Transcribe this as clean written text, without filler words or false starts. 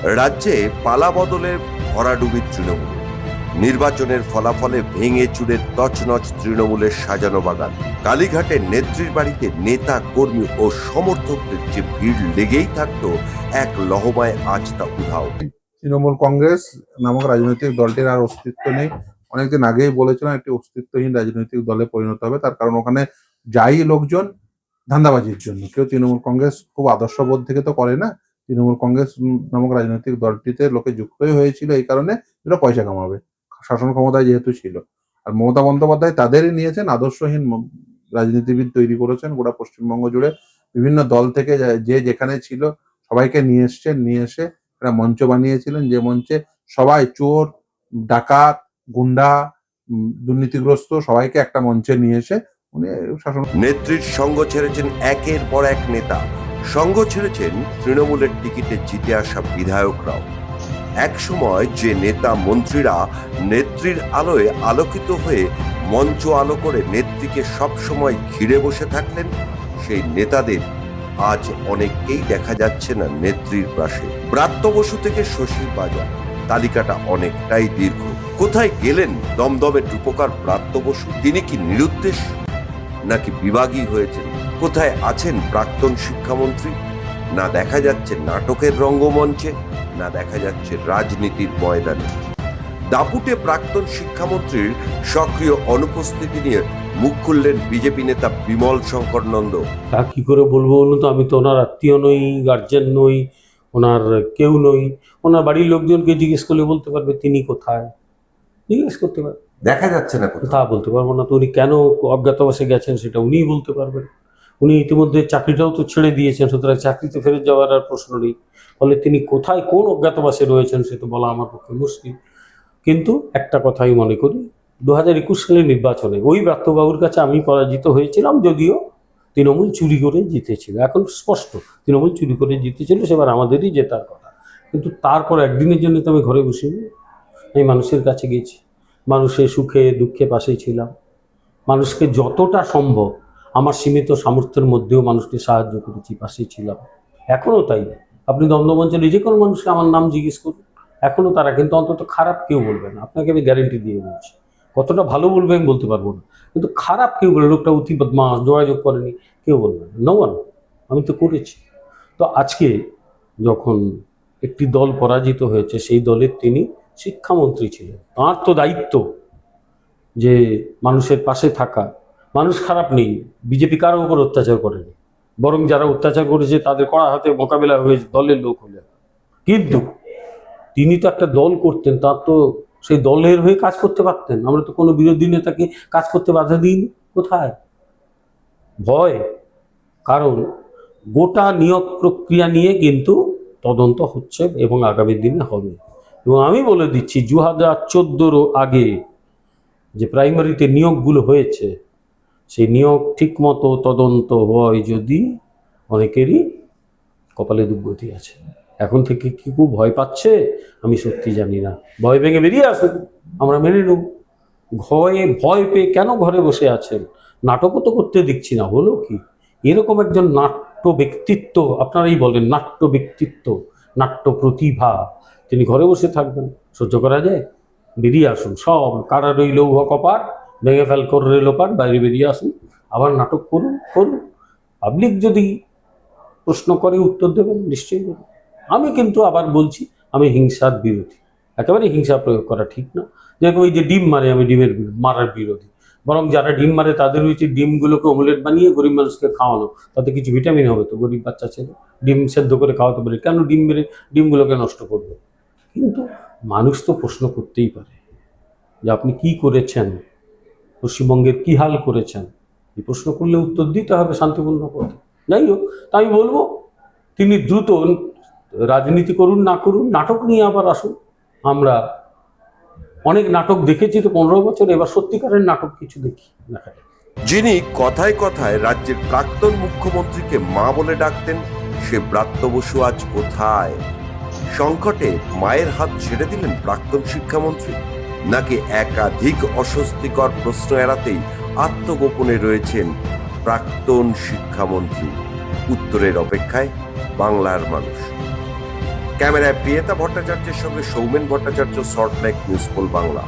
রাজ্যে পালা বদলের ভরাডুবি তৃণমূল, নির্বাচনের ফলাফলে ভেঙে চুরে তছনছ তৃণমূলের সাজানো বাগান। কালীঘাটের নেত্রীর বাড়িতে নেতা কর্মী ও সমর্থকদের যে ভিড় লেগেই থাকতো, এক লহমায় আজ তা উধাও। তৃণমূল কংগ্রেস নামক রাজনৈতিক দলটির আর অস্তিত্ব নেই। অনেকদিন আগেই বলেছিলাম একটি অস্তিত্বহীন রাজনৈতিক দলে পরিণত হবে, তার কারণ ওখানে যাই লোকজন ধান্দাবাজির জন্য। কেউ তৃণমূল কংগ্রেস খুব আদর্শবোধ থেকে তো করে না। তৃণমূল কংগ্রেস নামক রাজনৈতিক দলটিতে লোকে যুক্তই হয়েছিল এই কারণে, যেটা পয়সা কামাবে, শাসন ক্ষমতায় যেহেতু ছিল। আর মমতা বন্দ্যোপাধ্যায় তাদেরই নিয়েছেন, আদর্শহীন রাজনীতিবিদ তৈরি করেছেন গোটা পশ্চিমবঙ্গ জুড়ে। বিভিন্ন দল থেকে যে যেখানে ছিল সবাইকে নিয়ে এসছেন, নিয়ে এসে একটা মঞ্চ বানিয়েছিলেন, যে মঞ্চে সবাই চোর, ডাকাত, গুন্ডা, দুর্নীতিগ্রস্ত সবাইকে একটা মঞ্চে নিয়ে এসে উনি শাসন। নেত্রীর সঙ্গ ছেড়েছেন একের পর এক নেতা, সঙ্গ ছেড়েছেন তৃণমূলের টিকিটে জিতে আসা বিধায়করাও। এক সময় যে নেতা মন্ত্রীরা নেত্রীর আলোয় আলোকিত হয়ে মঞ্চ আলো করে নেত্রীকে সবসময় ঘিরে বসে থাকলেন, সেই নেতাদের আজ অনেককেই দেখা যাচ্ছে না নেত্রীর পাশে। ব্রাত্য বসু থেকে শশী বাজার, তালিকাটা অনেকটাই দীর্ঘ। কোথায় গেলেন দমদমের রূপকার ব্রাত্য বসু? তিনি কি নিরুদ্দেশ নাকি বিভাগী হয়েছেন? কোথায় আছেন প্রাক্তন শিক্ষামন্ত্রী? না দেখা যাচ্ছে নাটকের রঙ্গমঞ্চে, না দেখা যাচ্ছে রাজনীতির ময়দানে। দাপুটে প্রাক্তন শিক্ষামন্ত্রীর সক্রিয় অনুপস্থিতি নিয়ে মুখ খুললেন বিজেপি নেতা বিমল শঙ্কর নন্দ। তা কি করে বলবো বলুন তো? আমি তো ওনার আত্মীয় নই, গার্জেন নই, ওনার কেউ নই। ওনার বাড়ির লোকজনকে জিজ্ঞেস করলে বলতে পারবে তিনি কোথায়, জিজ্ঞেস করতে পারবে। দেখা যাচ্ছে না তা বলতে পারবো না তো। উনি কেন অজ্ঞাতবাসে গেছেন সেটা উনিই বলতে পারবেন। উনি ইতিমধ্যে চাকরিটাও তো ছেড়ে দিয়েছেন, সুতরাং চাকরিতে ফেরত যাওয়ার আর প্রশ্ন নেই। ফলে তিনি কোথায় কোন অজ্ঞাতবাসে রয়েছেন সেটা বলা আমার পক্ষে মুশকিল। কিন্তু একটা কথাই মনে করি, 2021 সালের নির্বাচনে ওই ব্রাত্যবাবুর কাছে আমি পরাজিত হয়েছিলাম, যদিও তৃণমূল চুরি করে জিতেছিল। এখন স্পষ্ট তৃণমূল চুরি করে জিতেছিল, সেবার আমাদেরই জেতার কথা। কিন্তু তারপর একদিনের জন্য তো আমি ঘরে বসিনি, আমি মানুষের কাছে গেছি, মানুষের সুখে দুঃখে পাশে ছিলাম। মানুষকে যতটা সম্ভব আমার সীমিত সামর্থ্যের মধ্যেও মানুষকে সাহায্য করেছি, পাশে ছিলাম। এখনও তাই। আপনি দমদম অঞ্চলে যে কোনো মানুষকে আমার নাম জিজ্ঞেস করুন, এখনও তারা কিন্তু অন্তত খারাপ কেউ বলবে না। আপনাকে আমি গ্যারেন্টি দিয়ে বলছি। কতটা ভালো বলবে আমি বলতে পারবো না, কিন্তু খারাপ কেউ বলবে, লোকটা অতি বদমাশ, যোগাযোগ করেনি, কেউ বলবে না। No one. আমি তো করেছি। তো আজকে যখন একটি দল পরাজিত হয়েছে, সেই দলের তিনি শিক্ষামন্ত্রী ছিলেন, তাঁর তো দায়িত্ব যে মানুষের পাশে থাকা। মানুষ খারাপ নেই, বিজেপি কারো উপর অত্যাচার করেনি, বরং যারা অত্যাচার করেছে তাদের কড়া হাতে মোকাবিলা হয়েছে দলের লোক হলে। কিন্তু তিনি তো একটা দল করতেন, তার তো সেই দলের হয়ে কাজ করতে পারতেন। আমরা তো কোনো বিরোধী নেতাকে কাজ করতে বাধা দিইনি। কোথায় ভয়? কারণ গোটা নিয়োগ প্রক্রিয়া নিয়ে কিন্তু তদন্ত হচ্ছে এবং আগামী দিনে হবে। এবং আমি বলে দিচ্ছি, 2014 আগে যে প্রাইমারিতে নিয়োগগুলো হয়েছে, সেই নিয়োগ ঠিকমতো তদন্ত হয় যদি, অনেকেরই কপালে দুর্গতি আছে। এখন থেকে কি খুব ভয় পাচ্ছে আমি সত্যি জানি না। ভয় ভেঙে বেরিয়ে আসুন, আমরা মেনে নেব। ভয় পেয়ে কেন ঘরে বসে আছেন? নাটকও তো করতে দিচ্ছি না, হলো কি? এরকম একজন নাট্য ব্যক্তিত্ব, আপনারাই বলেন নাট্য ব্যক্তিত্ব, নাট্য প্রতিভা, তিনি ঘরে বসে থাকবেন? সহ্য করা যায়? বেরিয়ে আসুন সব, কারার ওই লৌহ কপাট ভেঙে ফেল করে রেলোপাট, বাইরে বেরিয়ে আসুন, আবার নাটক করুন। পাবলিক যদি প্রশ্ন করে উত্তর দেবেন, নিশ্চয়ই দেবেন। আমি কিন্তু আবার বলছি, আমি হিংসার বিরোধী, একেবারে হিংসা প্রয়োগ করা ঠিক না। যেরকম ওই যে ডিম মারে, আমি ডিমের মারার বিরোধী। বরং যারা ডিম মারে তাদের উচিত ডিমগুলোকে অমলেট বানিয়ে গরিব মানুষকে খাওয়ানো, তাতে কিছু ভিটামিন হবে তো। গরিব বাচ্চা ছেলে ডিম সেদ্ধ করে খাওয়াতে পারে, কেন ডিম মেরে ডিমগুলোকে নষ্ট করবে? কিন্তু মানুষ তো প্রশ্ন করতেই পারে যে আপনি কি করেছেন, পশ্চিমবঙ্গের কি হাল করেছেন। এই প্রশ্ন করলে উত্তর দিতে হবে শান্তিপূর্ণ পথে। যাই হোক, তাই বলবো তিনি দ্রুত রাজনীতি করুন, না করুন, নাটক নিয়ে আবার আসুন। আমরা অনেক নাটক দেখেছি তো 15 বছর, এবার সত্যিকারের নাটক কিছু দেখি দেখা যায়। যিনি কথায় কথায় রাজ্যের প্রাক্তন মুখ্যমন্ত্রীকে মা বলে ডাকতেন, সে ব্রাত্য বসু আজ কোথায়? সংকটে মায়ের হাত ছেড়ে দিলেন প্রাক্তন শিক্ষামন্ত্রী, নাকি একাধিক অস্বস্তিকর প্রশ্ন এড়াতেই আত্মগোপনে রয়েছেন প্রাক্তন শিক্ষামন্ত্রী? উত্তরের অপেক্ষায় বাংলার মানুষ। ক্যামেরায় প্রিয়তা ভট্টাচার্যের সঙ্গে সৌমেন ভট্টাচার্য, সল্টলেক নিউজ পোল বাংলা।